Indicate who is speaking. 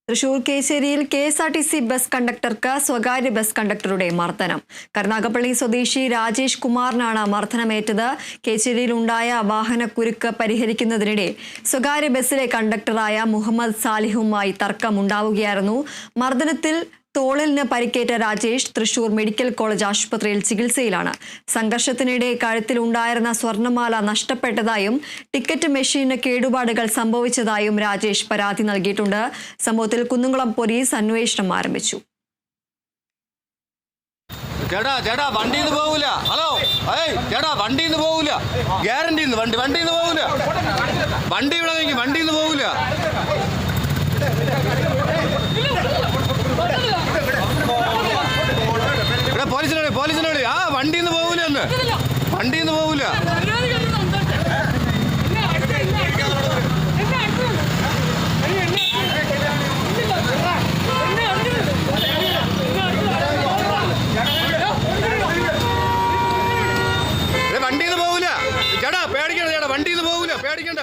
Speaker 1: Thrissur കേച്ചേരിയിൽ KSRTC bus കണ്ടക്ടർക്ക് സ്വകാര്യ bus കണ്ടക്ടറുടെ മർദ്ദനം. കരുനാഗപ്പള്ളി സ്വദേശി രാജേഷ് കുമാറിനാണ് മർദ്ദനമേറ്റത്. കേച്ചേരിയിലുണ്ടായ വാഹനക്കുരുക്ക് പരിഹരിക്കുന്നതിനിടെ സ്വകാര്യ ബസ്സിലെ കണ്ടക്ടറായ മുഹമ്മദ് സാലിഹുമായി തർക്കമുണ്ടാവുകയായിരുന്നു. മർദ്ദനത്തിൽ തോളിന് പരിക്കേറ്റ രാജേഷ് തൃശൂർ മെഡിക്കൽ കോളേജ് ആശുപത്രിയിൽ ചികിത്സയിലാണ്. സംഘർഷത്തിനിടെ കഴുത്തിലുണ്ടായിരുന്ന സ്വർണ്ണമാല നഷ്ടപ്പെട്ടതായും ടിക്കറ്റ് മെഷീന് കേടുപാടുകൾ സംഭവിച്ചതായും രാജേഷ് പരാതി നൽകിയിട്ടുണ്ട്. സംഭവത്തിൽ കുന്നംകുളം പോലീസ് അന്വേഷണം ആരംഭിച്ചു.
Speaker 2: ചേട്ടാ വണ്ടിന്ന് പോകൂല. ഹലോ ചേട്ടാ വണ്ടിന്ന് പോകൂല. ഗ്യാരണ്ടി വണ്ടിന്ന് പോകൂല. വണ്ടി ഇവിടെ വണ്ടിന്ന് പോകൂല. പോലീസിനോട് ആ വണ്ടിന്ന് പോകൂല. വണ്ടിന്ന് പോകൂല. വണ്ടിന്ന് പോകൂല. ചേട്ടാ പേടിക്കണ്ട. ചേട്ടാ വണ്ടിന്ന് പോകൂല. പേടിക്കണ്ട.